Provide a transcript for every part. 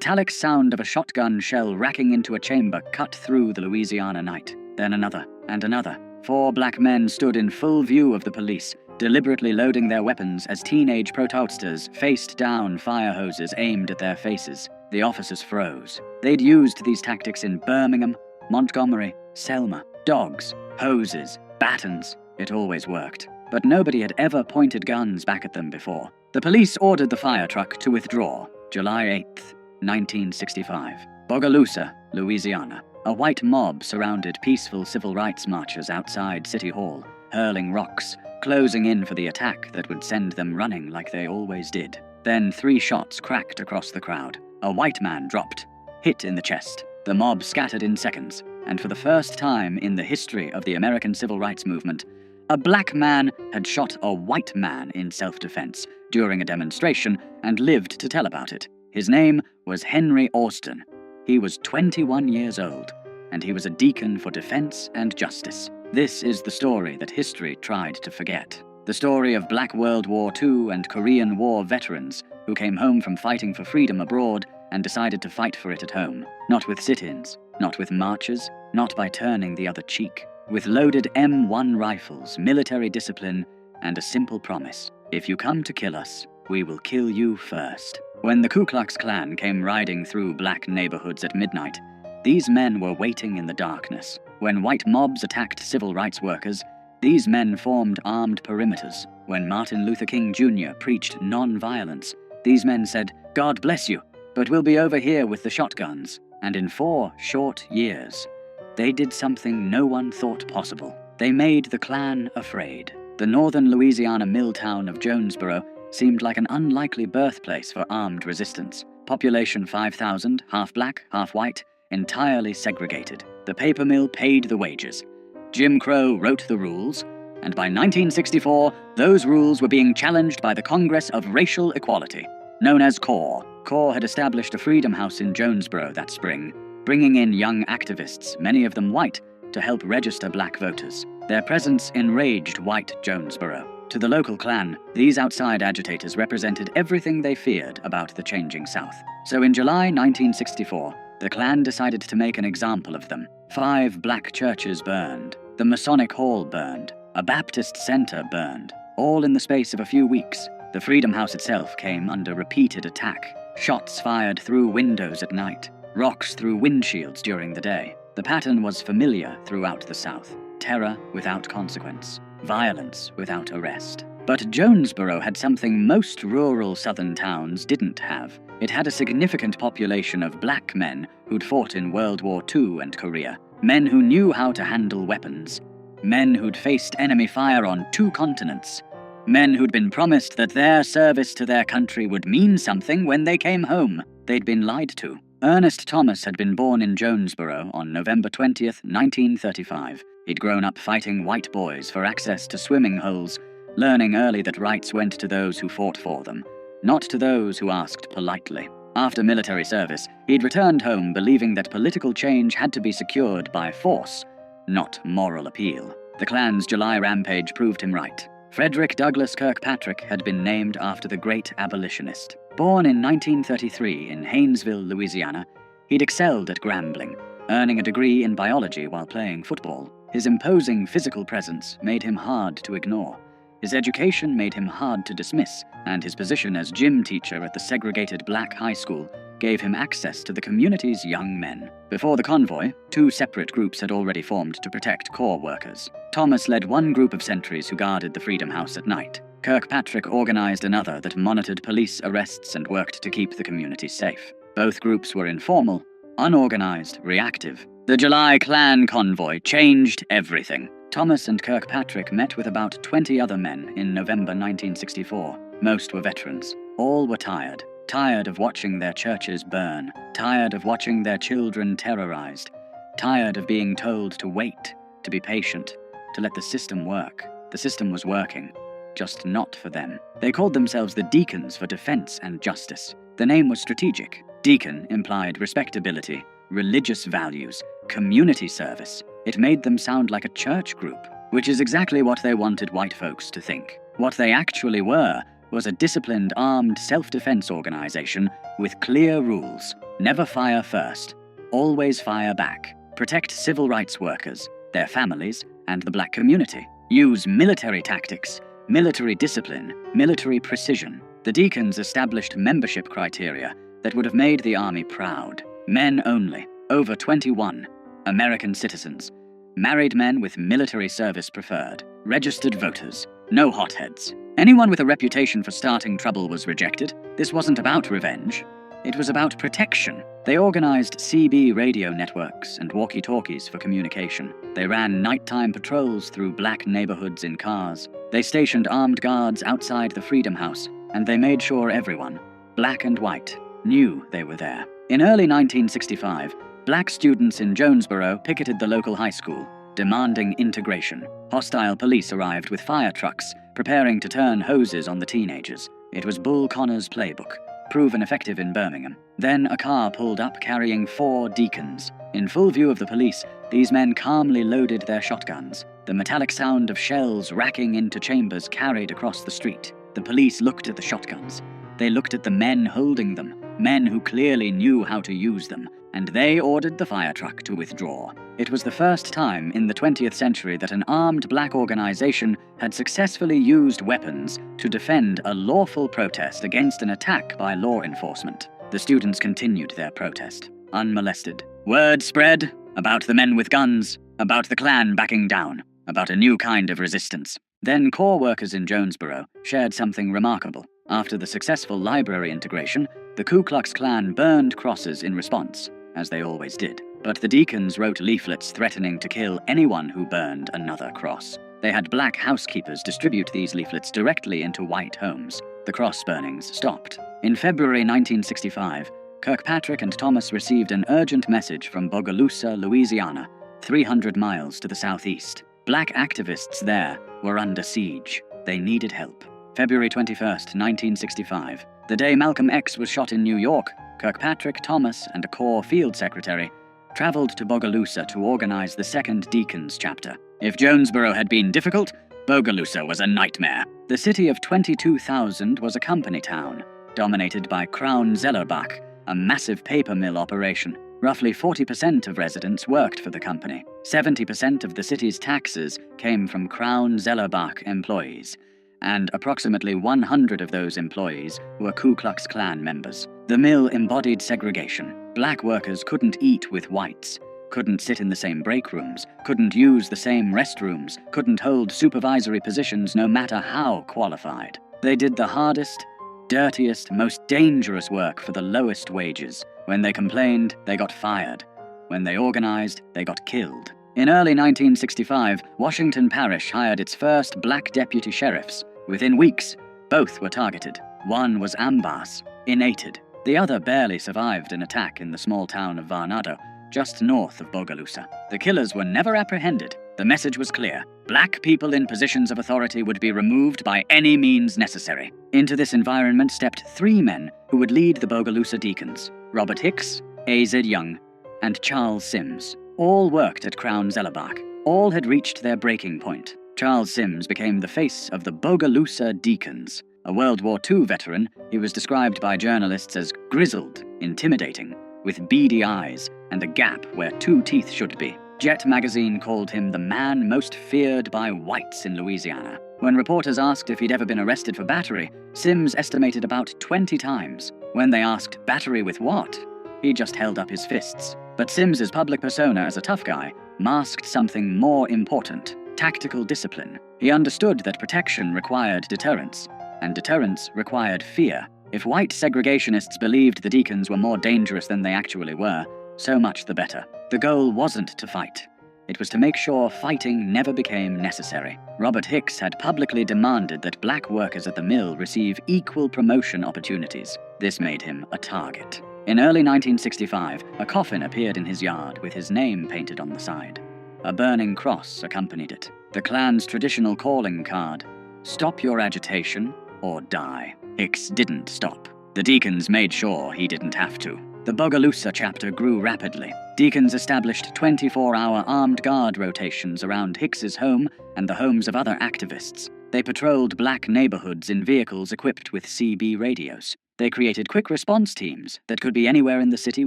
metallic sound of a shotgun shell racking into a chamber cut through the Louisiana night. Then another, and another. 4 black men stood in full view of the police, deliberately loading their weapons as teenage protesters faced down fire hoses aimed at their faces. The officers froze. They'd used these tactics in Birmingham, Montgomery, Selma. Dogs, hoses, batons. It always worked. But nobody had ever pointed guns back at them before. The police ordered the fire truck to withdraw. July 8th, 1965. Bogalusa, Louisiana. A white mob surrounded peaceful civil rights marchers outside City Hall, hurling rocks, closing in for the attack that would send them running like they always did. Then 3 shots cracked across the crowd. A white man dropped, hit in the chest. The mob scattered in seconds, and for the first time in the history of the American civil rights movement, a black man had shot a white man in self-defense during a demonstration and lived to tell about it. His name was Henry Austin. He was 21 years old, and he was a deacon for defense and justice. This is the story that history tried to forget. The story of Black World War II and Korean War veterans who came home from fighting for freedom abroad and decided to fight for it at home. Not with sit-ins, not with marches, not by turning the other cheek. With loaded M1 rifles, military discipline, and a simple promise. If you come to kill us, we will kill you first. When the Ku Klux Klan came riding through black neighborhoods at midnight, these men were waiting in the darkness. When white mobs attacked civil rights workers, these men formed armed perimeters. When Martin Luther King Jr. preached non-violence, these men said, "God bless you, but we'll be over here with the shotguns." And in 4 short years, they did something no one thought possible. They made the Klan afraid. The northern Louisiana mill town of Jonesboro seemed like an unlikely birthplace for armed resistance. Population 5,000, half black, half white, entirely segregated. The paper mill paid the wages. Jim Crow wrote the rules, and by 1964, those rules were being challenged by the Congress of Racial Equality, known as CORE. CORE had established a Freedom House in Jonesboro that spring, bringing in young activists, many of them white, to help register black voters. Their presence enraged white Jonesboro. To the local Klan, these outside agitators represented everything they feared about the changing South. So in July 1964, the Klan decided to make an example of them. 5 black churches burned. The Masonic Hall burned. A Baptist center burned. All in the space of a few weeks. The Freedom House itself came under repeated attack. Shots fired through windows at night. Rocks through windshields during the day. The pattern was familiar throughout the South. Terror without consequence. Violence without arrest. But Jonesboro had something most rural southern towns didn't have. It had a significant population of black men who'd fought in World War II and Korea. Men who knew how to handle weapons. Men who'd faced enemy fire on 2 continents. Men who'd been promised that their service to their country would mean something when they came home. They'd been lied to. Ernest Thomas had been born in Jonesboro on November 20th, 1935. He'd grown up fighting white boys for access to swimming holes, learning early that rights went to those who fought for them, not to those who asked politely. After military service, he'd returned home believing that political change had to be secured by force, not moral appeal. The Klan's July rampage proved him right. Frederick Douglass Kirkpatrick had been named after the great abolitionist. Born in 1933 in Haynesville, Louisiana, he'd excelled at Grambling, earning a degree in biology while playing football. His imposing physical presence made him hard to ignore. His education made him hard to dismiss, and his position as gym teacher at the segregated black high school gave him access to the community's young men. Before the convoy, 2 separate groups had already formed to protect CORE workers. Thomas led one group of sentries who guarded the Freedom House at night. Kirkpatrick organized another that monitored police arrests and worked to keep the community safe. Both groups were informal, unorganized, reactive. The July Klan convoy changed everything. Thomas and Kirkpatrick met with about 20 other men in November 1964. Most were veterans. All were tired. Tired of watching their churches burn. Tired of watching their children terrorized. Tired of being told to wait, to be patient, to let the system work. The system was working, just not for them. They called themselves the Deacons for Defense and Justice. The name was strategic. Deacon implied respectability, religious values, community service. It made them sound like a church group, which is exactly what they wanted white folks to think. What they actually were was a disciplined armed self-defense organization with clear rules. Never fire first. Always fire back. Protect civil rights workers, their families, and the black community. Use military tactics, military discipline, military precision. The Deacons established membership criteria that would have made the Army proud. Men only, over 21, American citizens, married men with military service preferred, registered voters, no hotheads. Anyone with a reputation for starting trouble was rejected. This wasn't about revenge. It was about protection. They organized CB radio networks and walkie-talkies for communication. They ran nighttime patrols through black neighborhoods in cars. They stationed armed guards outside the Freedom House, and they made sure everyone, black and white, knew they were there. In early 1965, black students in Jonesboro picketed the local high school, demanding integration. Hostile police arrived with fire trucks, preparing to turn hoses on the teenagers. It was Bull Connor's playbook, proven effective in Birmingham. Then a car pulled up carrying 4 Deacons. In full view of the police, these men calmly loaded their shotguns. The metallic sound of shells racking into chambers carried across the street. The police looked at the shotguns. They looked at the men holding them, men who clearly knew how to use them, and they ordered the fire truck to withdraw. It was the first time in the 20th century that an armed black organization had successfully used weapons to defend a lawful protest against an attack by law enforcement. The students continued their protest, unmolested. Word spread about the men with guns, about the Klan backing down, about a new kind of resistance. Then corps workers in Jonesboro shared something remarkable. After the successful library integration, the Ku Klux Klan burned crosses in response, as they always did. But the Deacons wrote leaflets threatening to kill anyone who burned another cross. They had black housekeepers distribute these leaflets directly into white homes. The cross burnings stopped. In February 1965, Kirkpatrick and Thomas received an urgent message from Bogalusa, Louisiana, 300 miles to the southeast. Black activists there were under siege. They needed help. February 21st, 1965. The day Malcolm X was shot in New York, Kirkpatrick, Thomas, and a Corps field secretary traveled to Bogalusa to organize the Second Deacons chapter. If Jonesboro had been difficult, Bogalusa was a nightmare. The city of 22,000 was a company town, dominated by Crown Zellerbach, a massive paper mill operation. Roughly 40% of residents worked for the company. 70% of the city's taxes came from Crown Zellerbach employees, and approximately 100 of those employees were Ku Klux Klan members. The mill embodied segregation. Black workers couldn't eat with whites, couldn't sit in the same break rooms, couldn't use the same restrooms, couldn't hold supervisory positions no matter how qualified. They did the hardest, dirtiest, most dangerous work for the lowest wages. When they complained, they got fired. When they organized, they got killed. In early 1965, Washington Parish hired its first black deputy sheriffs. Within weeks, both were targeted. One was Ambas, innated. The other barely survived an attack in the small town of Varnado, just north of Bogalusa. The killers were never apprehended. The message was clear. Black people in positions of authority would be removed by any means necessary. Into this environment stepped 3 men who would lead the Bogalusa Deacons: Robert Hicks, A.Z. Young, and Charles Sims. All worked at Crown Zellerbach. All had reached their breaking point. Charles Sims became the face of the Bogalusa Deacons. A World War II veteran, he was described by journalists as grizzled, intimidating, with beady eyes and a gap where 2 teeth should be. Jet magazine called him the man most feared by whites in Louisiana. When reporters asked if he'd ever been arrested for battery, Sims estimated about 20 times. When they asked, battery with what? He just held up his fists. But Sims's public persona as a tough guy masked something more important: tactical discipline. He understood that protection required deterrence, and deterrence required fear. If white segregationists believed the Deacons were more dangerous than they actually were, so much the better. The goal wasn't to fight. It was to make sure fighting never became necessary. Robert Hicks had publicly demanded that black workers at the mill receive equal promotion opportunities. This made him a target. In early 1965, a coffin appeared in his yard with his name painted on the side. A burning cross accompanied it. The Klan's traditional calling card: stop your agitation or die. Hicks didn't stop. The Deacons made sure he didn't have to. The Bogalusa chapter grew rapidly. Deacons established 24-hour armed guard rotations around Hicks's home and the homes of other activists. They patrolled black neighborhoods in vehicles equipped with CB radios. They created quick response teams that could be anywhere in the city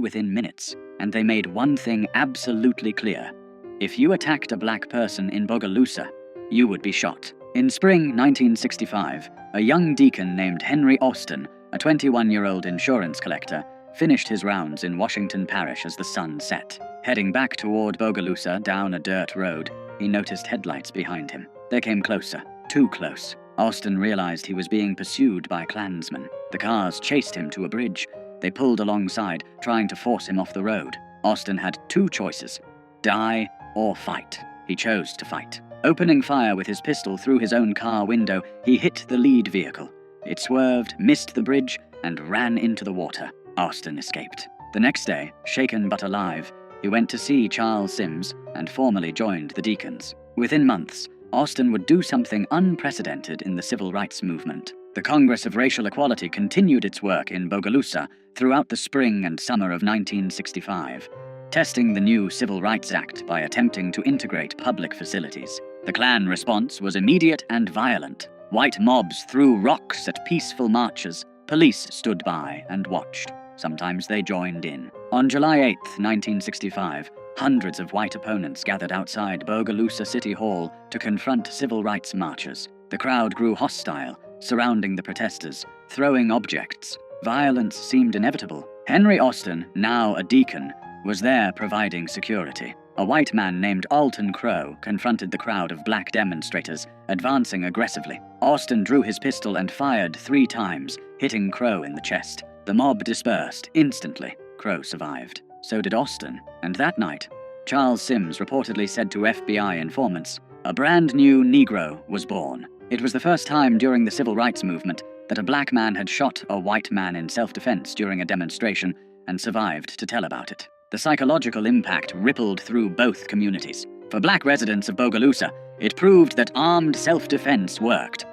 within minutes. And they made one thing absolutely clear. If you attacked a black person in Bogalusa, you would be shot. In spring 1965, a young deacon named Henry Austin, a 21-year-old insurance collector, finished his rounds in Washington Parish as the sun set. Heading back toward Bogalusa down a dirt road, he noticed headlights behind him. They came closer, too close. Austin realized he was being pursued by Klansmen. The cars chased him to a bridge. They pulled alongside, trying to force him off the road. Austin had two choices: die or fight. He chose to fight. Opening fire with his pistol through his own car window, he hit the lead vehicle. It swerved, missed the bridge, and ran into the water. Austin escaped. The next day, shaken but alive, he went to see Charles Sims and formally joined the Deacons. Within months, Austin would do something unprecedented in the civil rights movement. The Congress of Racial Equality continued its work in Bogalusa throughout the spring and summer of 1965, testing the new Civil Rights Act by attempting to integrate public facilities. The Klan response was immediate and violent. White mobs threw rocks at peaceful marchers. Police stood by and watched. Sometimes they joined in. On July 8, 1965, hundreds of white opponents gathered outside Bogalusa City Hall to confront civil rights marchers. The crowd grew hostile, surrounding the protesters, throwing objects. Violence seemed inevitable. Henry Austin, now a deacon, was there providing security. A white man named Alton Crow confronted the crowd of black demonstrators, advancing aggressively. Austin drew his pistol and fired 3 times, hitting Crow in the chest. The mob dispersed instantly. Crow survived. So did Austin. And that night, Charles Sims reportedly said to FBI informants, a brand new Negro was born. It was the first time during the civil rights movement that a black man had shot a white man in self-defense during a demonstration and survived to tell about it. The psychological impact rippled through both communities. For black residents of Bogalusa, it proved that armed self-defense worked.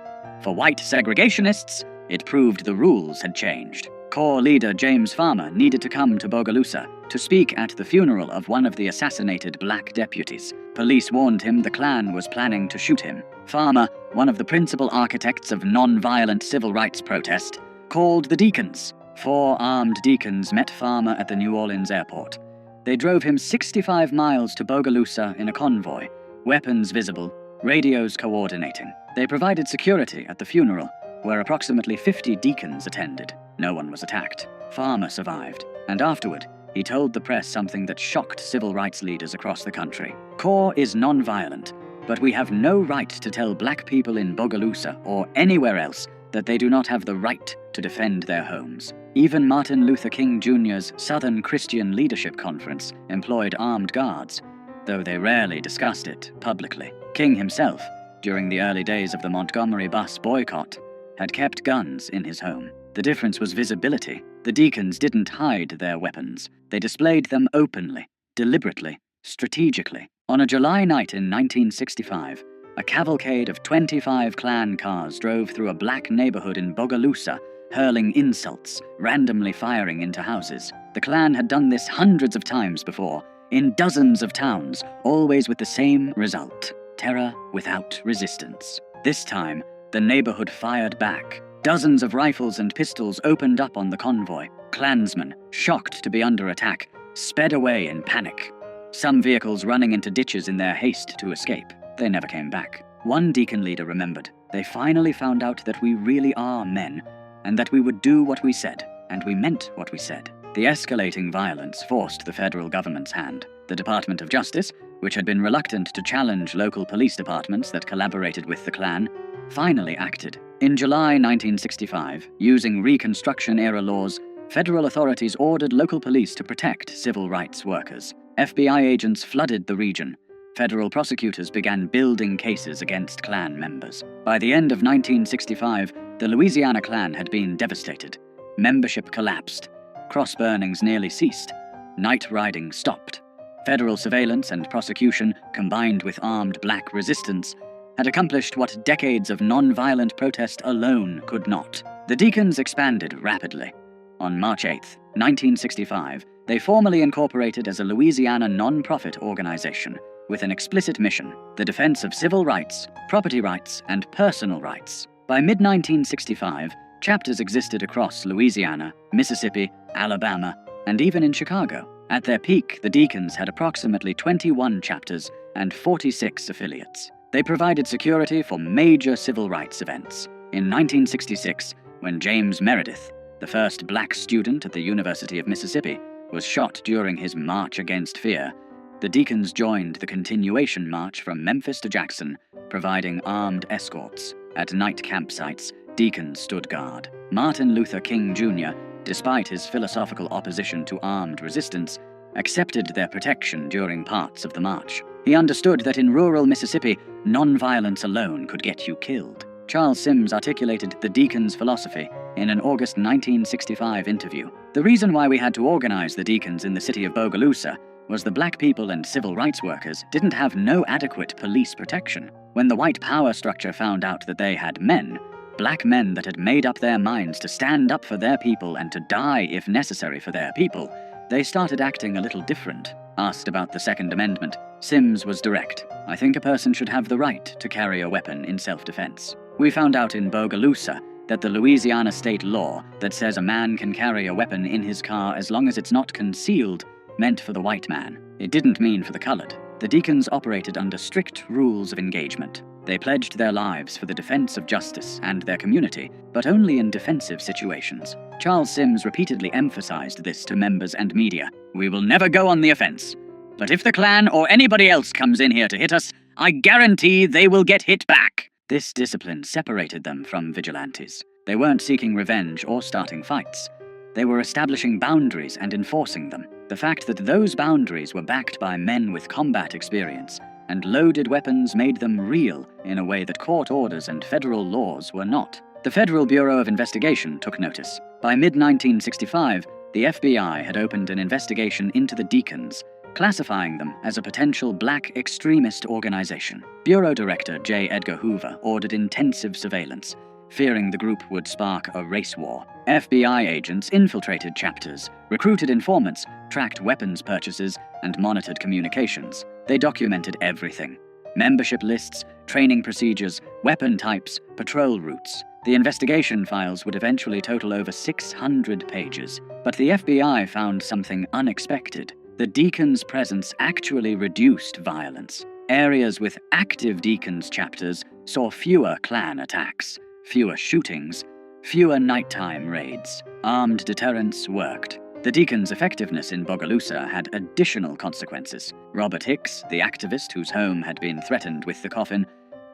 For white segregationists, it proved the rules had changed. Corps leader James Farmer needed to come to Bogalusa to speak at the funeral of one of the assassinated black deputies. Police warned him the Klan was planning to shoot him. Farmer, one of the principal architects of non-violent civil rights protest, called the Deacons. 4 armed deacons met Farmer at the New Orleans airport. They drove him 65 miles to Bogalusa in a convoy, weapons visible, radios coordinating. They provided security at the funeral, where approximately 50 deacons attended. No one was attacked. Farmer survived, and afterward, he told the press something that shocked civil rights leaders across the country. Corps is non-violent, but we have no right to tell black people in Bogalusa or anywhere else that they do not have the right to defend their homes. Even Martin Luther King Jr.'s Southern Christian Leadership Conference employed armed guards, though they rarely discussed it publicly. King himself, during the early days of the Montgomery bus boycott, had kept guns in his home. The difference was visibility. The deacons didn't hide their weapons. They displayed them openly, deliberately, strategically. On a July night in 1965, a cavalcade of 25 Klan cars drove through a black neighborhood in Bogalusa, hurling insults, randomly firing into houses. The Klan had done this hundreds of times before, in dozens of towns, always with the same result: terror without resistance. This time, the neighborhood fired back. Dozens of rifles and pistols opened up on the convoy. Klansmen, shocked to be under attack, sped away in panic. Some vehicles running into ditches in their haste to escape. They never came back. One deacon leader remembered, they finally found out that we really are men, and that we would do what we said, and we meant what we said. The escalating violence forced the federal government's hand. The Department of Justice, which had been reluctant to challenge local police departments that collaborated with the Klan, finally acted. In July 1965, using Reconstruction-era laws, federal authorities ordered local police to protect civil rights workers. FBI agents flooded the region. Federal prosecutors began building cases against Klan members. By the end of 1965, the Louisiana Klan had been devastated. Membership collapsed. Cross-burnings nearly ceased. Night riding stopped. Federal surveillance and prosecution, combined with armed black resistance, had accomplished what decades of non-violent protest alone could not. The Deacons expanded rapidly. On March 8, 1965, they formally incorporated as a Louisiana non-profit organization. with an explicit mission: the defense of civil rights, property rights, and personal rights. By mid-1965, chapters existed across Louisiana, Mississippi, Alabama, and even in Chicago. At their peak, the Deacons had approximately 21 chapters and 46 affiliates. They provided security for major civil rights events. In 1966, when James Meredith, the first black student at the University of Mississippi, was shot during his March Against Fear, the Deacons joined the continuation march from Memphis to Jackson, providing armed escorts. At night campsites, Deacons stood guard. Martin Luther King Jr., despite his philosophical opposition to armed resistance, accepted their protection during parts of the march. He understood that in rural Mississippi, nonviolence alone could get you killed. Charles Sims articulated the Deacons' philosophy in an August 1965 interview. The reason why we had to organize the Deacons in the city of Bogalusa was the black people and civil rights workers didn't have no adequate police protection. When the white power structure found out that they had men, black men that had made up their minds to stand up for their people and to die if necessary for their people, they started acting a little different. Asked about the Second Amendment, Sims was direct. "I think a person should have the right to carry a weapon in self-defense." We found out in Bogalusa that the Louisiana state law that says a man can carry a weapon in his car as long as it's not concealed meant for the white man. It didn't mean for the colored. The Deacons operated under strict rules of engagement. They pledged their lives for the defense of justice and their community, but only in defensive situations. Charles Sims repeatedly emphasized this to members and media. "We will never go on the offense. But if the Klan or anybody else comes in here to hit us, I guarantee they will get hit back." This discipline separated them from vigilantes. They weren't seeking revenge or starting fights. They were establishing boundaries and enforcing them. The fact that those boundaries were backed by men with combat experience and loaded weapons made them real in a way that court orders and federal laws were not. The Federal Bureau of Investigation took notice. By mid-1965, the FBI had opened an investigation into the Deacons, classifying them as a potential black extremist organization. Bureau Director J. Edgar Hoover ordered intensive surveillance, fearing the group would spark a race war. FBI agents infiltrated chapters, recruited informants, tracked weapons purchases, and monitored communications. They documented everything: membership lists, training procedures, weapon types, patrol routes. The investigation files would eventually total over 600 pages. But the FBI found something unexpected. The Deacons' presence actually reduced violence. Areas with active Deacons chapters saw fewer Klan attacks, fewer shootings, fewer nighttime raids. Armed deterrence worked. The Deacons' effectiveness in Bogalusa had additional consequences. Robert Hicks, the activist whose home had been threatened with the coffin,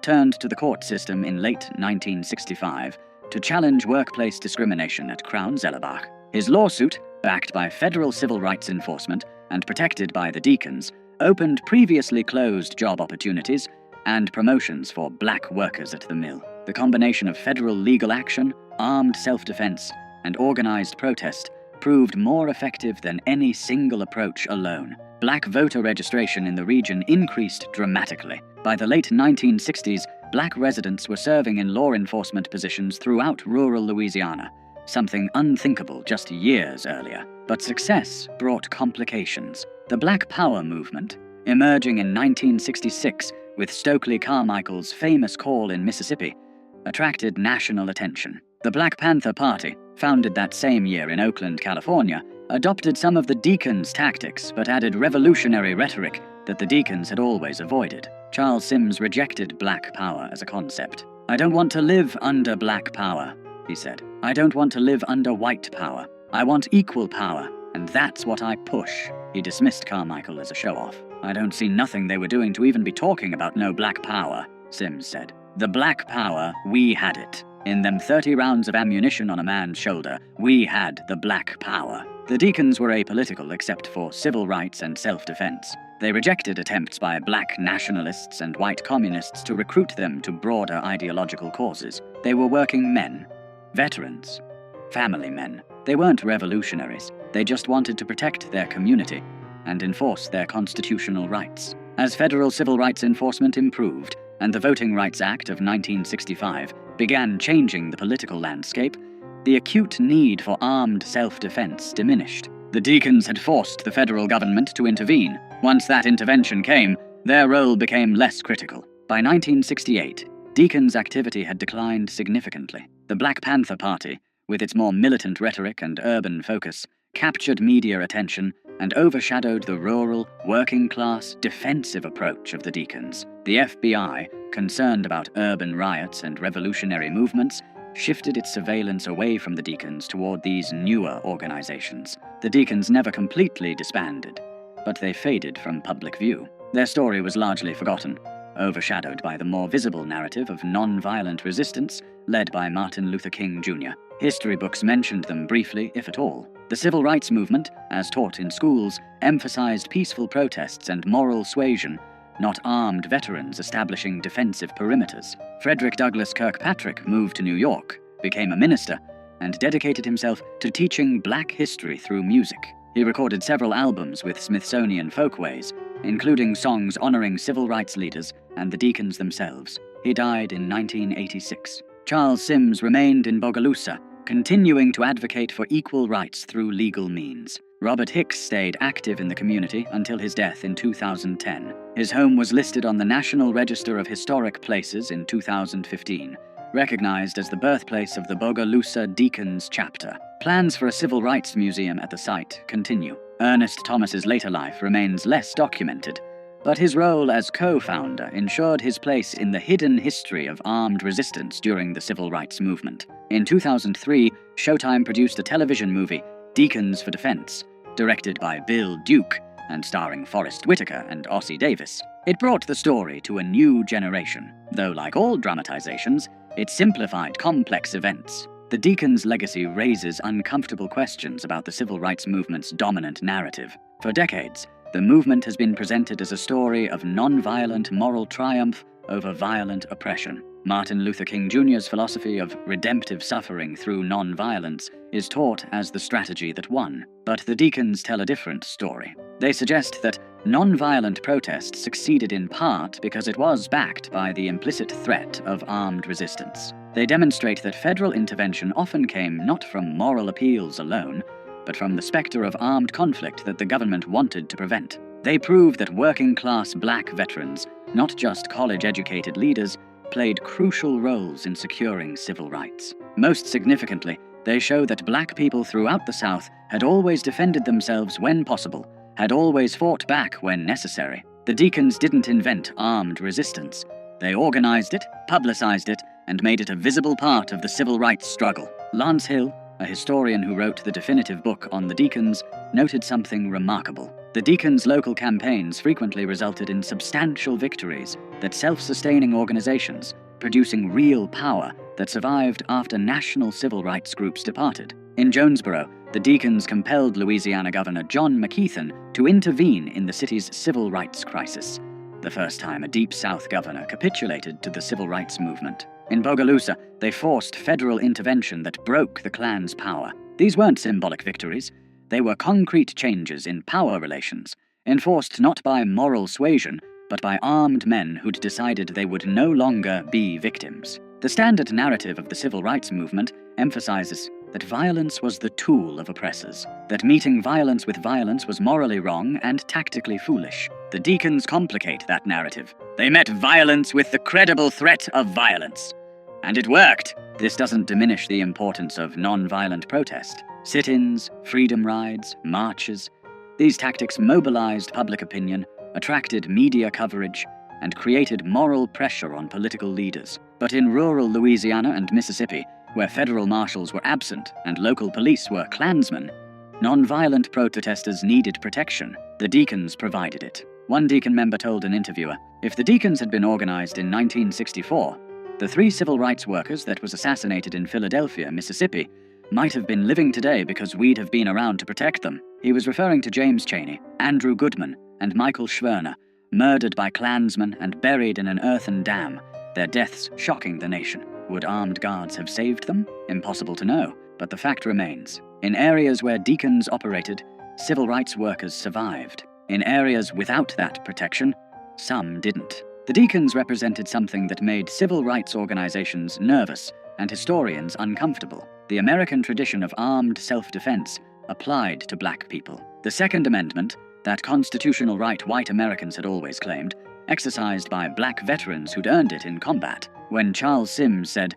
turned to the court system in late 1965 to challenge workplace discrimination at Crown Zellerbach. His lawsuit, backed by federal civil rights enforcement and protected by the Deacons, opened previously closed job opportunities and promotions for black workers at the mill. The combination of federal legal action, armed self-defense, and organized protest proved more effective than any single approach alone. Black voter registration in the region increased dramatically. By the late 1960s, black residents were serving in law enforcement positions throughout rural Louisiana, something unthinkable just years earlier. But success brought complications. The Black Power movement, emerging in 1966 with Stokely Carmichael's famous call in Mississippi, attracted national attention. The Black Panther Party, founded that same year in Oakland, California, adopted some of the Deacons' tactics but added revolutionary rhetoric that the Deacons had always avoided. Charles Sims rejected black power as a concept. "I don't want to live under black power," he said. "I don't want to live under white power. I want equal power, and that's what I push." He dismissed Carmichael as a show-off. "I don't see nothing they were doing to even be talking about no black power," Sims said. "The black power, we had it. In them 30 rounds of ammunition on a man's shoulder, we had the black power." The Deacons were apolitical except for civil rights and self-defense. They rejected attempts by black nationalists and white communists to recruit them to broader ideological causes. They were working men, veterans, family men. They weren't revolutionaries. They just wanted to protect their community and enforce their constitutional rights. As federal civil rights enforcement improved, and the Voting Rights Act of 1965 began changing the political landscape, the acute need for armed self-defense diminished. The Deacons had forced the federal government to intervene. Once that intervention came, their role became less critical. By 1968, Deacon's activity had declined significantly. The Black Panther Party, with its more militant rhetoric and urban focus, captured media attention and overshadowed the rural, working-class, defensive approach of the Deacons. The FBI, concerned about urban riots and revolutionary movements, shifted its surveillance away from the Deacons toward these newer organizations. The Deacons never completely disbanded, but they faded from public view. Their story was largely forgotten, overshadowed by the more visible narrative of non-violent resistance led by Martin Luther King Jr. History books mentioned them briefly, if at all. The civil rights movement, as taught in schools, emphasized peaceful protests and moral suasion, not armed veterans establishing defensive perimeters. Frederick Douglass Kirkpatrick moved to New York, became a minister, and dedicated himself to teaching black history through music. He recorded several albums with Smithsonian folkways, including songs honoring civil rights leaders and the Deacons themselves. He died in 1986. Charles Sims remained in Bogalusa, continuing to advocate for equal rights through legal means. Robert Hicks stayed active in the community until his death in 2010. His home was listed on the National Register of Historic Places in 2015, recognized as the birthplace of the Bogalusa Deacons chapter. Plans for a civil rights museum at the site continue. Ernest Thomas's later life remains less documented, but his role as co-founder ensured his place in the hidden history of armed resistance during the civil rights movement. In 2003, Showtime produced a television movie, Deacons for Defense, directed by Bill Duke and starring Forrest Whitaker and Ossie Davis. It brought the story to a new generation, though like all dramatizations, it simplified complex events. The Deacons' legacy raises uncomfortable questions about the civil rights movement's dominant narrative. For decades, the movement has been presented as a story of non-violent moral triumph over violent oppression. Martin Luther King Jr.'s philosophy of redemptive suffering through non-violence is taught as the strategy that won. But the Deacons tell a different story. They suggest that non-violent protest succeeded in part because it was backed by the implicit threat of armed resistance. They demonstrate that federal intervention often came not from moral appeals alone, but from the specter of armed conflict that the government wanted to prevent. They prove that working-class black veterans, not just college-educated leaders, played crucial roles in securing civil rights. Most significantly, they show that black people throughout the South had always defended themselves when possible, had always fought back when necessary. The Deacons didn't invent armed resistance. They organized it, publicized it, and made it a visible part of the civil rights struggle. Lance Hill, a historian who wrote the definitive book on the Deacons, noted something remarkable. The Deacons' local campaigns frequently resulted in substantial victories that self-sustaining organizations, producing real power that survived after national civil rights groups departed. In Jonesboro, the Deacons compelled Louisiana Governor John McKeithen to intervene in the city's civil rights crisis, the first time a Deep South governor capitulated to the civil rights movement. In Bogalusa, they forced federal intervention that broke the Klan's power. These weren't symbolic victories. They were concrete changes in power relations, enforced not by moral suasion, but by armed men who'd decided they would no longer be victims. The standard narrative of the civil rights movement emphasizes that violence was the tool of oppressors, that meeting violence with violence was morally wrong and tactically foolish. The Deacons complicate that narrative. They met violence with the credible threat of violence. And it worked. This doesn't diminish the importance of non-violent protest. Sit-ins, freedom rides, marches. These tactics mobilized public opinion, attracted media coverage, and created moral pressure on political leaders. But in rural Louisiana and Mississippi, where federal marshals were absent and local police were Klansmen, non-violent protesters needed protection. The Deacons provided it. One Deacon member told an interviewer, "If the Deacons had been organized in 1964, the 3 civil rights workers that was assassinated in Philadelphia, Mississippi, might have been living today because we'd have been around to protect them." He was referring to James Chaney, Andrew Goodman, and Michael Schwerner, murdered by Klansmen and buried in an earthen dam, their deaths shocking the nation. Would armed guards have saved them? Impossible to know, but the fact remains. In areas where Deacons operated, civil rights workers survived. In areas without that protection, some didn't. The Deacons represented something that made civil rights organizations nervous and historians uncomfortable. The American tradition of armed self-defense applied to black people. The Second Amendment, that constitutional right white Americans had always claimed, exercised by black veterans who'd earned it in combat. When Charles Sims said,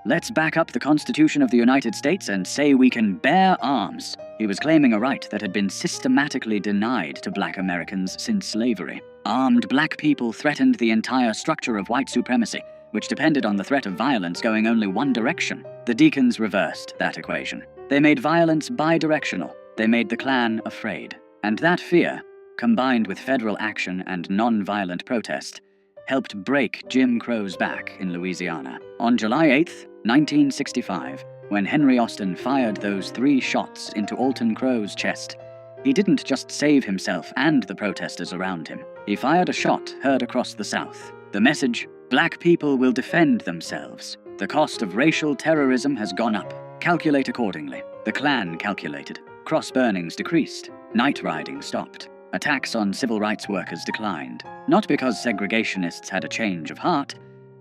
"Let's back up the Constitution of the United States and say we can bear arms," he was claiming a right that had been systematically denied to black Americans since slavery. Armed black people threatened the entire structure of white supremacy, which depended on the threat of violence going only one direction. The Deacons reversed that equation. They made violence bidirectional. They made the Klan afraid. And that fear, combined with federal action and non-violent protest, helped break Jim Crow's back in Louisiana. On July 8, 1965, when Henry Austin fired those 3 shots into Alton Crow's chest, he didn't just save himself and the protesters around him. He fired a shot heard across the South. The message, "Black people will defend themselves. The cost of racial terrorism has gone up. Calculate accordingly." The Klan calculated. Cross burnings decreased. Night riding stopped. Attacks on civil rights workers declined. Not because segregationists had a change of heart,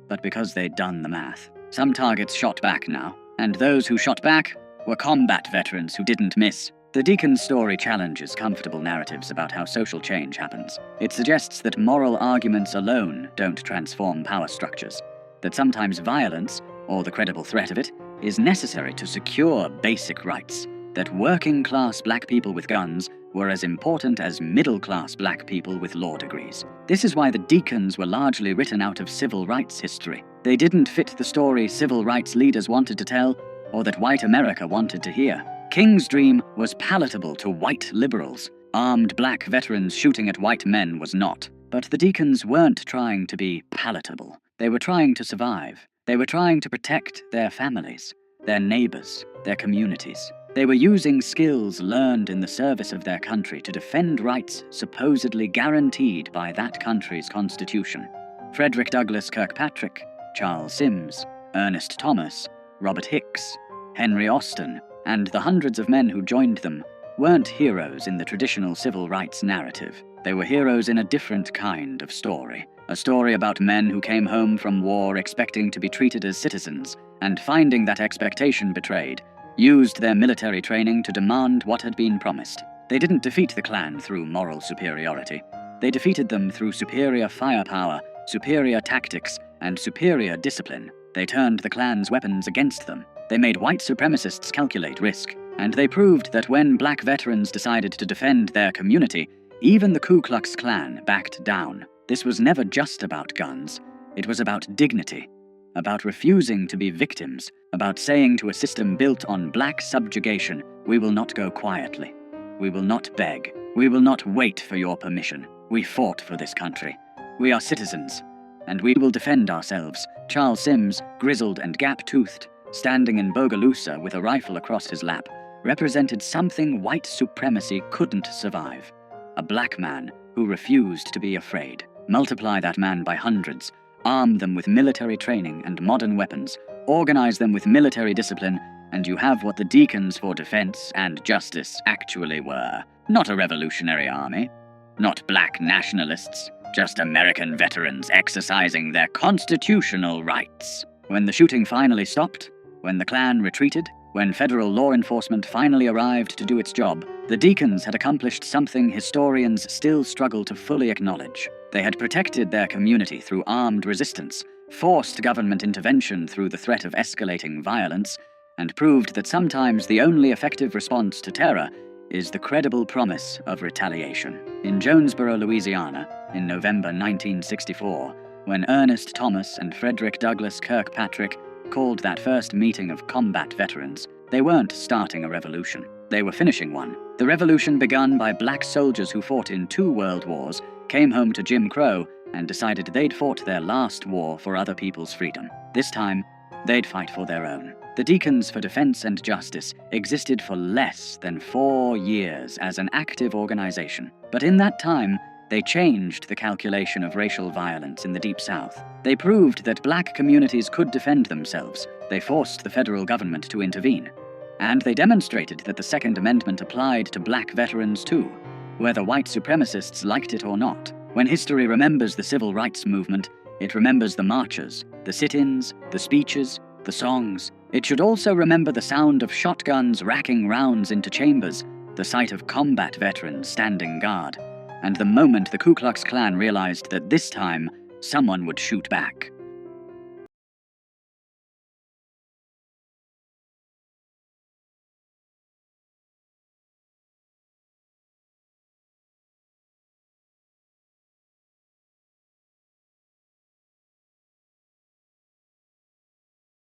but because they'd done the math. Some targets shot back now, and those who shot back were combat veterans who didn't miss. The Deacon's story challenges comfortable narratives about how social change happens. It suggests that moral arguments alone don't transform power structures, that sometimes violence, or the credible threat of it, is necessary to secure basic rights, that working-class black people with guns were as important as middle-class black people with law degrees. This is why the Deacons were largely written out of civil rights history. They didn't fit the story civil rights leaders wanted to tell, or that white America wanted to hear. King's dream was palatable to white liberals. Armed black veterans shooting at white men was not. But the Deacons weren't trying to be palatable. They were trying to survive. They were trying to protect their families, their neighbors, their communities. They were using skills learned in the service of their country to defend rights supposedly guaranteed by that country's constitution. Frederick Douglass Kirkpatrick, Charles Sims, Ernest Thomas, Robert Hicks, Henry Austin, and the hundreds of men who joined them weren't heroes in the traditional civil rights narrative. They were heroes in a different kind of story. A story about men who came home from war expecting to be treated as citizens, and finding that expectation betrayed, used their military training to demand what had been promised. They didn't defeat the Klan through moral superiority. They defeated them through superior firepower, superior tactics, and superior discipline. They turned the Klan's weapons against them. They made white supremacists calculate risk. And they proved that when black veterans decided to defend their community, even the Ku Klux Klan backed down. This was never just about guns. It was about dignity, about refusing to be victims, about saying to a system built on black subjugation, "We will not go quietly. We will not beg. We will not wait for your permission. We fought for this country. We are citizens, and we will defend ourselves." Charles Sims, grizzled and gap-toothed, standing in Bogalusa with a rifle across his lap, represented something white supremacy couldn't survive. A black man who refused to be afraid. Multiply that man by hundreds, arm them with military training and modern weapons, organize them with military discipline, and you have what the Deacons for Defense and Justice actually were. Not a revolutionary army, not black nationalists, just American veterans exercising their constitutional rights. When the shooting finally stopped, when the Klan retreated, when federal law enforcement finally arrived to do its job, the Deacons had accomplished something historians still struggle to fully acknowledge. They had protected their community through armed resistance, forced government intervention through the threat of escalating violence, and proved that sometimes the only effective response to terror is the credible promise of retaliation. In Jonesboro, Louisiana, in November 1964, when Ernest Thomas and Frederick Douglass Kirkpatrick called that first meeting of combat veterans, they weren't starting a revolution. They were finishing one. The revolution begun by black soldiers who fought in 2 world wars, came home to Jim Crow, and decided they'd fought their last war for other people's freedom. This time, they'd fight for their own. The Deacons for Defense and Justice existed for less than 4 years as an active organization. But in that time, they changed the calculation of racial violence in the Deep South. They proved that black communities could defend themselves. They forced the federal government to intervene. And they demonstrated that the Second Amendment applied to black veterans too, whether white supremacists liked it or not. When history remembers the civil rights movement, it remembers the marches, the sit-ins, the speeches, the songs. It should also remember the sound of shotguns racking rounds into chambers, the sight of combat veterans standing guard, and the moment the Ku Klux Klan realized that this time, someone would shoot back.